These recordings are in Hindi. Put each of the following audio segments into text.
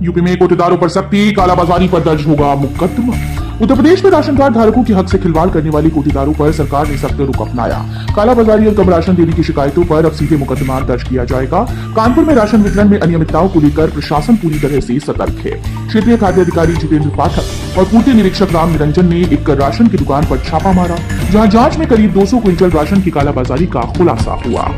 यूपी में कोटेदारों पर सख्ती, कालाबाजारी पर दर्ज होगा मुकदमा। उत्तर प्रदेश में राशन कार्ड धारकों के हक से खिलवाड़ करने वाले कोटेदारों पर सरकार ने सख्त रुख अपनाया। कालाबाजारी और कम राशन देने की शिकायतों पर अब सीधे मुकदमा दर्ज किया जाएगा। कानपुर में राशन वितरण में अनियमितताओं को लेकर प्रशासन पूरी तरह से सतर्क है। क्षेत्रीय खाद्य अधिकारी जितेंद्र पाठक और पूर्ति निरीक्षक राम निरंजन ने एक राशन की दुकान पर छापा मारा, जहां जांच में करीब 200 क्विंटल राशन की कालाबाजारी का खुलासा हुआ।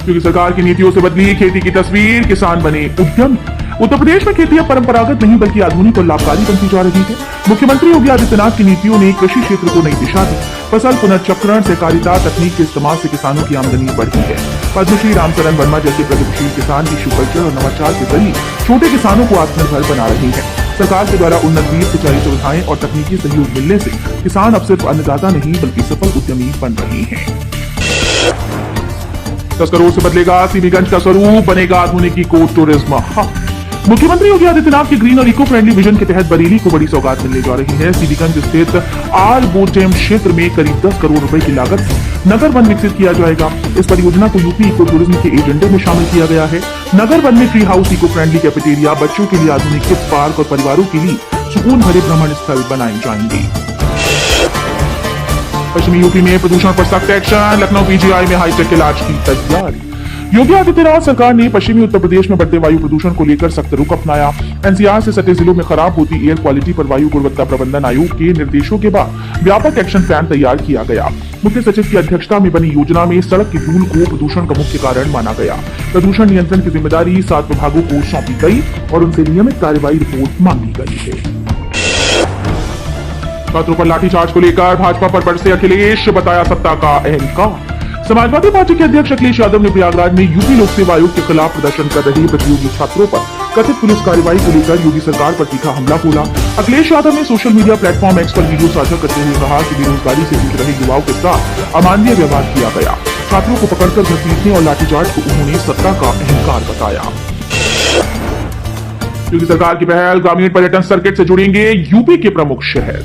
क्योंकि सरकार की नीतियों से बदली खेती की तस्वीर, किसान बने उद्यमी। उत्तर प्रदेश में खेती अब परंपरागत नहीं बल्कि आधुनिक और लाभकारी बनती जा रही है। मुख्यमंत्री योगी आदित्यनाथ की नीतियों ने कृषि क्षेत्र को नई दिशा दी। फसल पुनर्चक्रण, सहकारिता तकनीक के इस्तेमाल से किसानों की आमदनी बढ़ी है। पद्मश्री रामचरण वर्मा जैसे प्रगतिशील किसान टिश्यू कल्चर और नवाचार के जरिए छोटे किसानों को आत्मनिर्भर बना रहे हैं। सरकार के द्वारा उन्नत बीज, सिंचाई सुविधाएं और तकनीकी सहयोग मिलने से किसान अब सिर्फ अन्नदाता नहीं बल्कि सफल उद्यमी बन रहे हैं। 10 करोड़ से बदलेगा सीबीगंज का स्वरूप, बनेगा आधुनिक इको टूरिज्म हब। मुख्यमंत्री योगी आदित्यनाथ के ग्रीन और इको फ्रेंडली विजन के तहत बरेली को बड़ी सौगात मिलने जा रही है। सीबीगंज स्थित आरबोटेम क्षेत्र में करीब 10 करोड़ रुपए की लागत से नगर वन विकसित किया जाएगा। इस परियोजना को यूपी इको टूरिज्म के एजेंडे में शामिल किया गया है। नगर वन में tree house, eco friendly cafeteria, बच्चों के लिए आधुनिक किड्स पार्क और परिवारों के लिए सुकून भरे भ्रमण स्थल बनाए जाएंगे। पश्चिमी यूपी में प्रदूषण पर सख्त एक्शन, लखनऊ पीजीआई में हाईटेक इलाज की तैयारी। योगी आदित्यनाथ सरकार ने पश्चिमी उत्तर प्रदेश में बढ़ते वायु प्रदूषण को लेकर सख्त रुख अपनाया। एनसीआर से सटे जिलों में खराब होती एयर क्वालिटी पर वायु गुणवत्ता प्रबंधन आयोग के निर्देशों के बाद व्यापक एक्शन प्लान तैयार किया गया। मुख्य सचिव की अध्यक्षता में बनी योजना में सड़क की धूल को प्रदूषण का मुख्य कारण माना गया। प्रदूषण नियंत्रण की जिम्मेदारी 7 विभागों को सौंपी गई और उनसे नियमित कार्रवाई रिपोर्ट मांगी गई है। छात्रों पर लाठीचार्ज को लेकर भाजपा पर बरसे अखिलेश, बताया सत्ता का अहंकार। समाजवादी पार्टी के अध्यक्ष अखिलेश यादव ने प्रयागराज में यूपी लोक सेवा आयोग के खिलाफ प्रदर्शन कर रहे प्रतियोगी छात्रों पर कथित पुलिस कार्रवाई को लेकर योगी सरकार पर तीखा हमला बोला। अखिलेश यादव ने सोशल मीडिया प्लेटफॉर्म एक्स पर वीडियो साझा करते हुए कहा कि बेरोजगारी से जूझ रहे युवाओं के साथ अमानवीय व्यवहार किया गया। छात्रों को पकड़कर घसीटने और लाठीचार्ज को उन्होंने सत्ता का अहंकार बताया। योगी सरकार की पहल, ग्रामीण पर्यटन सर्किट से जुड़ेंगे यूपी के प्रमुख शहर।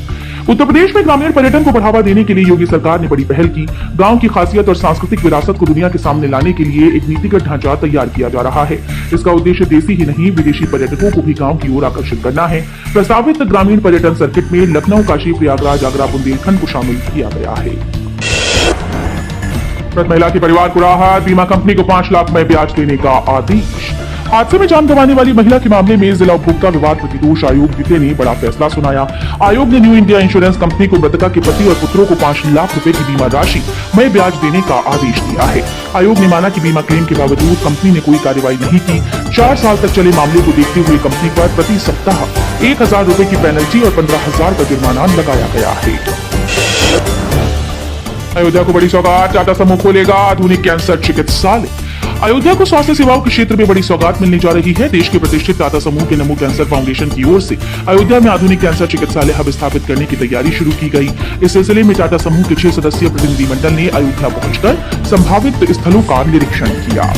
उत्तर प्रदेश में ग्रामीण पर्यटन को बढ़ावा देने के लिए योगी सरकार ने बड़ी पहल की। गांव की खासियत और सांस्कृतिक विरासत को दुनिया के सामने लाने के लिए एक नीतिगत ढांचा तैयार किया जा रहा है। इसका उद्देश्य देशी ही नहीं विदेशी पर्यटकों को भी गांव की ओर आकर्षित करना है। प्रस्तावित ग्रामीण पर्यटन सर्किट में लखनऊ, काशी, प्रयागराज, आगरा, बुंदेलखंड को शामिल किया गया है। मृत महिला के परिवार को राहत, बीमा कंपनी को 5 लाख में ब्याज देने का आदेश। हादसे में जान गंवाने वाली महिला के मामले में जिला उपभोक्ता विवाद प्रतिदोष आयोग जिते ने बड़ा फैसला सुनाया। आयोग ने न्यू इंडिया इंश्योरेंस कंपनी को मृतका के पति और पुत्रों को 5 लाख रुपए की बीमा राशि में ब्याज देने का आदेश दिया है। आयोग ने माना कि बीमा क्लेम के बावजूद कंपनी ने कोई कार्रवाई नहीं की। 4 साल तक चले मामले को देखते हुए कंपनी पर प्रति सप्ताह 1000 रुपए की पेनल्टी और 15,000 का जुर्माना लगाया गया है। अयोध्या को बड़ी सौगात, टाटा समूह खोलेगा आधुनिक कैंसर चिकित्सालय। अयोध्या को स्वास्थ्य सेवाओं के क्षेत्र में बड़ी सौगात मिलने जा रही है। देश के प्रतिष्ठित टाटा समूह के नमो कैंसर फाउंडेशन की ओर से अयोध्या में आधुनिक कैंसर चिकित्सालय हब स्थापित करने की तैयारी शुरू की गई। इस सिलसिले में टाटा समूह के 6 सदस्यीय प्रतिनिधिमंडल ने अयोध्या पहुंचकर संभावित स्थलों का निरीक्षण किया।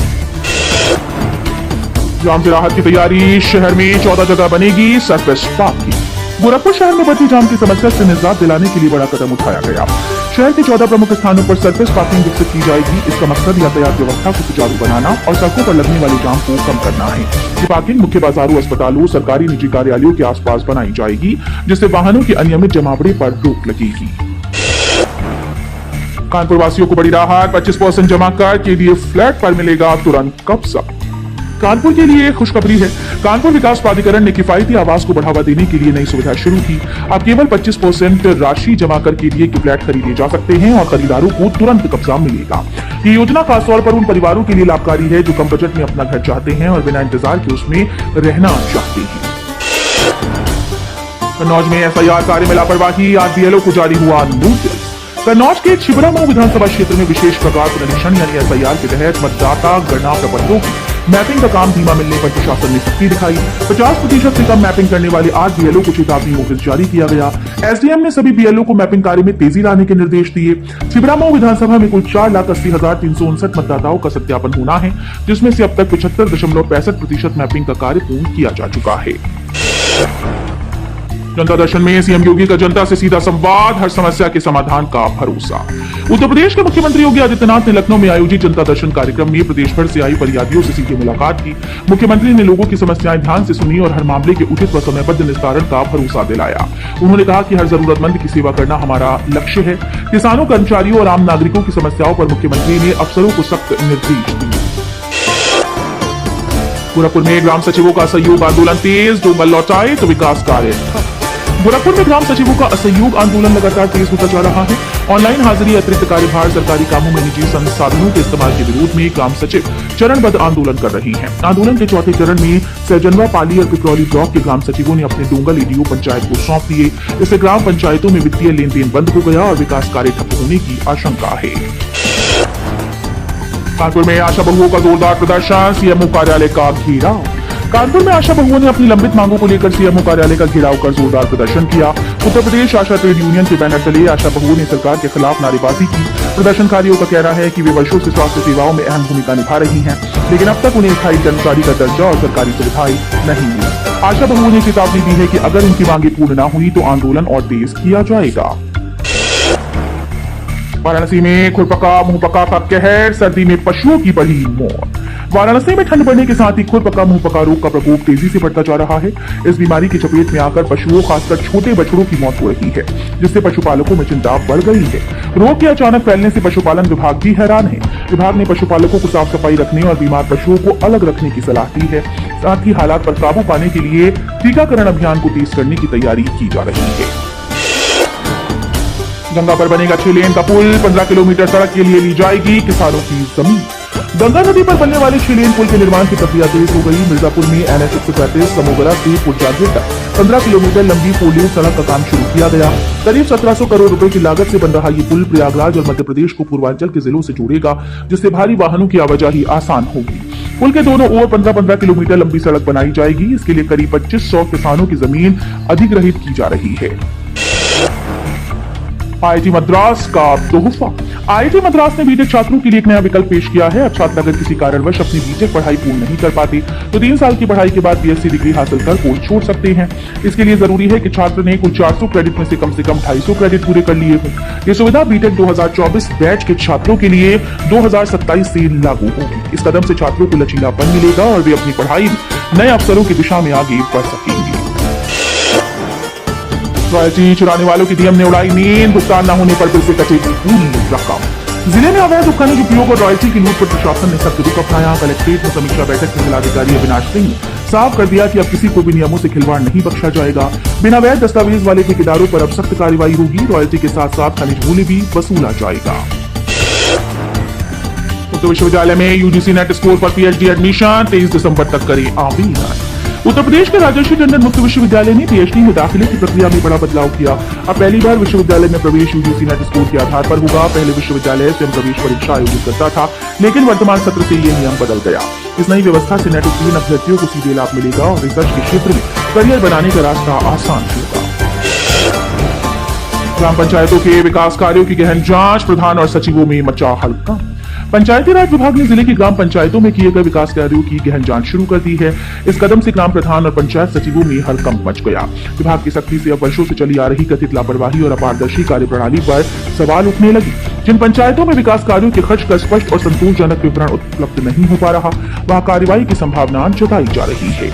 जाम से राहत की तैयारी, शहर में 14 जगह बनेगी सरफेस पार्किंग। गोरखपुर शहर में बढ़ती जाम की समस्या से निजात दिलाने के लिए बड़ा कदम उठाया गया। शहर के 14 प्रमुख स्थानों पर सरफेस पार्किंग विकसित की जाएगी। इसका मकसद यातायात व्यवस्था को सुचारू बनाना और सड़कों पर लगने वाले जाम को कम करना है। ये पार्किंग मुख्य बाजारों, अस्पतालों, सरकारी निजी कार्यालयों के आसपास बनाई जाएगी, जिससे वाहनों की अनियमित जमावड़े पर रोक लगेगी। कानपुर वासियों को बड़ी राहत, 25% जमा कर के लिए फ्लैट पर मिलेगा तुरंत कब्जा। कानपुर के लिए खुशखबरी है। कानपुर विकास प्राधिकरण ने किफायती आवास को बढ़ावा देने के लिए नई सुविधा शुरू की। अब केवल 25% राशि जमा कर के लिए फ्लैट खरीदे जा सकते हैं और खरीदारों को तुरंत कब्जा मिलेगा। ये योजना खासतौर पर उन परिवारों के लिए लाभकारी है जो कम बजट में अपना घर चाहते हैं और बिना इंतजार के उसमें रहना चाहते हैं। कन्नौज में एफआईआर कार्य में लापरवाही, आज बीएलओ को जारी हुआ नोटिस। कन्नौज के छिबरामऊ विधानसभा क्षेत्र में विशेष प्रकार पुनरीक्षण यानी एफआईआर के तहत मतदाता गणना प्रबंधों की मैपिंग का काम धीमा मिलने पर प्रशासन ने सख्ती दिखाई। 50% से कम मैपिंग करने वाले 8 बीएलओ को चेतावनी नोटिस जारी किया गया। एसडीएम ने सभी बीएलओ को मैपिंग कार्य में तेजी लाने के निर्देश दिए। छिबरामऊ विधानसभा में कुल 4,80,359 मतदाताओं का सत्यापन होना है, जिसमें से अब तक 75.65% मैपिंग का कार्य पूर्ण किया जा चुका है। जनता दर्शन में सीएम योगी का जनता से सीधा संवाद, हर समस्या के समाधान का भरोसा। उत्तर प्रदेश के मुख्यमंत्री योगी आदित्यनाथ ने लखनऊ में आयोजित जनता दर्शन कार्यक्रम में प्रदेश भर से आई फरियादियों से सीधी मुलाकात की। मुख्यमंत्री ने लोगों की समस्याएं ध्यान से सुनी और हर मामले के उचित व समयबद्ध निस्तारण का भरोसा दिलाया। उन्होंने कहा कि हर जरूरतमंद की सेवा करना हमारा लक्ष्य है। किसानों, कर्मचारियों और आम नागरिकों की समस्याओं पर मुख्यमंत्री ने अफसरों को सख्त निर्देश दिए। गोरखपुर में ग्राम सचिवों का असहयोग आंदोलन तेज, डोंगल लौटाए तो विकास कार्य। गोरखपुर में ग्राम सचिवों का असहयोग आंदोलन लगातार तेज होता जा रहा है। ऑनलाइन हाजिरी, अतिरिक्त कार्यभार, सरकारी कामों में निजी संसाधनों के इस्तेमाल के विरोध में ग्राम सचिव चरणबद्ध आंदोलन कर रही हैं। आंदोलन के चौथे चरण में सैजनवा, पाली और पिपरौली ब्लॉक के ग्राम सचिवों ने अपने डोंगल ईडीओ पंचायत को सौंप दिए। इससे ग्राम पंचायतों में वित्तीय लेन देन बंद हो गया और विकास कार्य ठप होने की आशंका है। कानपुर में आशा बहुओं का जोरदार प्रदर्शन, सीएमओ कार्यालय का घेराव। कानपुर में आशा बहुओं ने अपनी लंबित मांगों को लेकर सीएमओ कार्यालय का घेराव कर जोरदार प्रदर्शन किया। उत्तर प्रदेश आशा ट्रेड यूनियन के बैनर तले आशा बहुओं ने सरकार के खिलाफ नारेबाजी की। प्रदर्शनकारियों का कहना है कि वे वर्षों से स्वास्थ्य सेवाओं में अहम भूमिका निभा रही हैं, लेकिन अब तक उन्हें स्थायी कर्मचारी का दर्जा और सरकारी सुविधाएं नहीं मिली। आशा बहुओं ने चेतावनी दी है कि अगर उनकी मांगे पूर्ण न हुई तो आंदोलन और तेज किया जाएगा। वाराणसी में खुरपका मुंहपका का कहर, सर्दी में पशुओं की बढ़ी मौत। वाराणसी में ठंड बढ़ने के साथ ही खुरपका मुंहपका रोग का प्रकोप तेजी से बढ़ता जा रहा है। इस बीमारी की चपेट में आकर पशुओं, खासकर छोटे बछड़ों की मौत हो रही है, जिससे पशुपालकों में चिंता बढ़ गई है। रोग के अचानक फैलने से पशुपालन विभाग भी हैरान है। विभाग ने पशुपालकों को साफ सफाई रखने और बीमार पशुओं को अलग रखने की सलाह दी है। साथ ही हालात पर काबू पाने के लिए टीकाकरण अभियान को तेज करने की तैयारी की जा रही है। गंगा पर बनेगा 6 लेन का पुल, 15 किलोमीटर सड़क के लिए ली जाएगी किसानों की जमीन। गंगा नदी पर बनने वाले 6 लेन पुल के निर्माण की प्रक्रिया तेज हो गई। मिर्जापुर में NH 135 समोगरा से पुरजागीर तक 15 किलोमीटर लंबी 4 लेन सड़क का काम शुरू किया गया। करीब 1700 करोड़ रुपए की लागत से बन रहा ये पुल प्रयागराज और मध्य प्रदेश को पूर्वांचल के जिलों से जोड़ेगा, जिससे भारी वाहनों की आवाजाही आसान होगी। पुल के दोनों ओर 15-15 किलोमीटर लंबी सड़क बनाई जाएगी। इसके लिए करीब 2500 किसानों की जमीन अधिग्रहित की जा रही है। IIT मद्रास का तोहफा। IIT मद्रास ने बीटेक छात्रों के लिए एक नया विकल्प पेश किया है। अब छात्र अगर किसी कारणवश अपनी बीटेक पढ़ाई पूर्ण नहीं कर पाते तो 3 साल की पढ़ाई के बाद BSc डिग्री हासिल कर कोर्स छोड़ सकते हैं। इसके लिए जरूरी है कि छात्र ने कुल 400 क्रेडिट में से कम 250 क्रेडिट पूरे कर लिए हों। ये सुविधा बीटेक 2024 बैच के छात्रों के लिए 2027 से लागू होगी। इस कदम से छात्रों को लचीलापन मिलेगा और वे अपनी पढ़ाई में नए अवसरों की दिशा में आगे बढ़ सकेंगे। रॉयल्टी चुराने वालों की डीएम ने उड़ाई नींद, भुगतान न होने पर फिर से कटेगी पूरी रकम। जिले में अवैध उपखनिज उपयोग और रॉयल्टी की लूट पर प्रशासन ने सख्त रुख अपनाया। कलेक्ट्रेट में समीक्षा बैठक में जिलाधिकारी अविनाश सिंह ने साफ कर दिया कि अब किसी को भी नियमों से खिलवाड़ नहीं बख्शा जाएगा। बिना वैध दस्तावेज वाले ठेकेदारों पर अब सख्त कार्रवाई होगी। रॉयल्टी के साथ साथ खनिज मूल्य भी वसूला जाएगा। उत्तर विश्वविद्यालय में यूजीसी नेट स्कोर पर PhD एडमिशन 23 दिसंबर तक करे आवेदन। उत्तर प्रदेश के राजर्षि टंडन मुक्त विश्वविद्यालय ने PhD में दाखिले की प्रक्रिया में बड़ा बदलाव किया। अब पहली बार विश्वविद्यालय में प्रवेश यूजीसी नेट स्कोर के आधार पर होगा। पहले विश्वविद्यालय स्वयं प्रवेश परीक्षा आयोजित करता था, लेकिन वर्तमान सत्र से ये नियम बदल गया। इस नई व्यवस्था से नेट उत्तीर्ण अभ्यर्थियों को सीधे लाभ मिलेगा और रिसर्च के क्षेत्र में करियर बनाने का रास्ता आसान होगा। ग्राम पंचायतों के विकास कार्यों की गहन जांच, प्रधान और सचिवों में मचा हड़कंप। पंचायती राज विभाग ने जिले की ग्राम पंचायतों में किए गए विकास कार्यों की गहन जांच शुरू कर दी है। इस कदम से ग्राम प्रधान और पंचायत सचिवों में हड़कंप मच गया। विभाग की सख्ती से अब वर्षों से चली आ रही कथित लापरवाही और अपारदर्शी कार्यप्रणाली पर सवाल उठने लगे। जिन पंचायतों में विकास कार्यों के खर्च का स्पष्ट और संतोषजनक विवरण उपलब्ध नहीं हो पा रहा, वहां कार्रवाई की संभावना जताई जा रही है।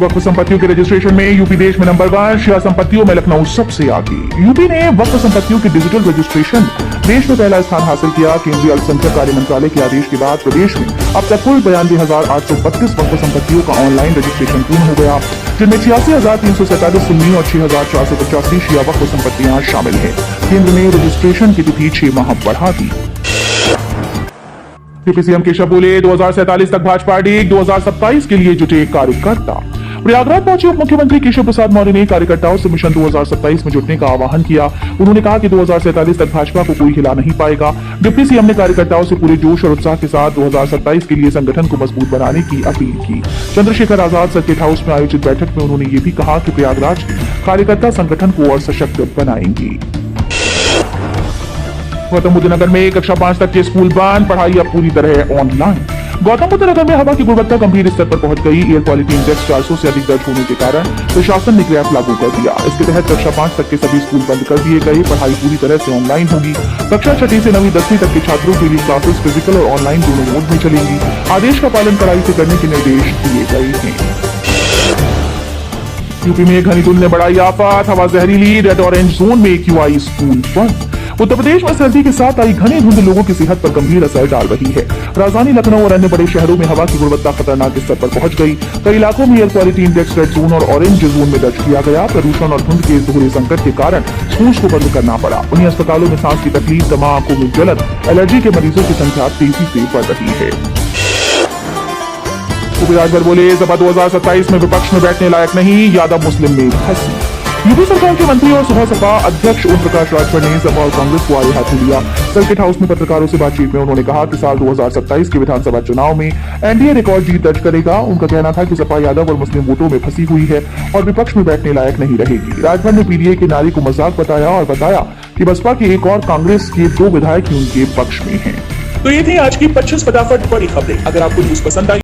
वक्फ संपत्तियों के रजिस्ट्रेशन में यूपी देश में नंबर 1, शेयर संपत्तियों में लखनऊ सबसे आगे। यूपी ने वक्फ संपत्तियों के डिजिटल रजिस्ट्रेशन देश में पहला स्थान हासिल किया। केंद्रीय अल्पसंख्यक कार्य मंत्रालय के आदेश के बाद प्रदेश में अब तक कुल 92,832 वक्फ संपत्तियों का ऑनलाइन रजिस्ट्रेशन पूर्ण हो गया, जिनमें 86,347 सुन्नी और 6,485 शिया वक्फ संपत्तियां शामिल है। केंद्र ने रजिस्ट्रेशन की तिथि 6 माह बढ़ा दी। यूपी सीएम केशव बोले 2047 तक भाजपा अडिग, 2027 के लिए जुटे कार्यकर्ता। प्रयागराज पहुंचे उप मुख्यमंत्री केशव प्रसाद मौर्य ने कार्यकर्ताओं से मिशन 2027 में जुटने का आह्वान किया। उन्होंने कहा कि 2047 तक भाजपा को कोई हिला नहीं पाएगा। डिप्टी सीएम ने कार्यकर्ताओं से पूरे जोश और उत्साह के साथ 2027 के लिए संगठन को मजबूत बनाने की अपील की। चंद्रशेखर आजाद सर्किट हाउस में आयोजित बैठक में उन्होंने ये भी कहा कि प्रयागराज के कार्यकर्ता संगठन को और सशक्त बनाएंगे। गौतम बुद्ध नगर में कक्षा 5 तक के स्कूल बंद, पढ़ाई अब पूरी तरह ऑनलाइन। गौतम बुद्ध नगर में हवा की गुणवत्ता गंभीर स्तर पर पहुंच गई। एयर क्वालिटी इंडेक्स 400 से अधिक दर्ज होने के कारण प्रशासन ने क्रैप लागू कर दिया। इसके तहत कक्षा 5 तक के सभी स्कूल बंद कर दिए गए। पढ़ाई पूरी तरह से ऑनलाइन होगी। कक्षा 6 से 9वीं 10वीं तक के छात्रों के लिए क्लासेस फिजिकल और ऑनलाइन दोनों मोड में चलेंगी। आदेश का पालन कड़ाई से करने के निर्देश दिए गए हैं। यूपी में घनी धुंध ने बढ़ाई आफत, हवा जहरीली, रेड ऑरेंज जोन में क्यूआई स्कूल बंद। उत्तर प्रदेश में सर्दी के साथ आई घनी धुंध लोगों की सेहत पर गंभीर असर डाल रही है। राजधानी लखनऊ और अन्य बड़े शहरों में हवा की गुणवत्ता खतरनाक स्तर पर पहुंच गई। कई इलाकों में air quality index red zone और ऑरेंज जोन में दर्ज किया गया। प्रदूषण और धुंध के इस दोहरे संकट के कारण स्कूल्स को बंद करना पड़ा। वहीं अस्पतालों में सांस की तकलीफ, दमा, आंखों में जलन, एलर्जी के मरीजों की संख्या तेजी से बढ़ रही है। राजभर बोले, सभा 2027 में विपक्ष में बैठने लायक नहीं, यादव मुस्लिम में फंसी। यूपी सरकार के मंत्री और सुबह सपा अध्यक्ष ओम प्रकाश राजभर ने सपा और कांग्रेस को आड़े हाथों लिया। सर्किट हाउस में पत्रकारों से बातचीत में उन्होंने कहा कि साल 2027 के विधानसभा चुनाव में एनडीए रिकॉर्ड जीत दर्ज करेगा। उनका कहना था कि सपा यादव और मुस्लिम वोटों में फंसी हुई है और विपक्ष में बैठने लायक नहीं रहेगी। राजभर ने पीडीए के नारे को मजाक बताया और बताया कि बसपा के एक और कांग्रेस के 2 विधायक ही उनके पक्ष में हैं। तो ये थी आज की 25 फटाफट बड़ी खबरें। अगर आपको न्यूज पसंद आई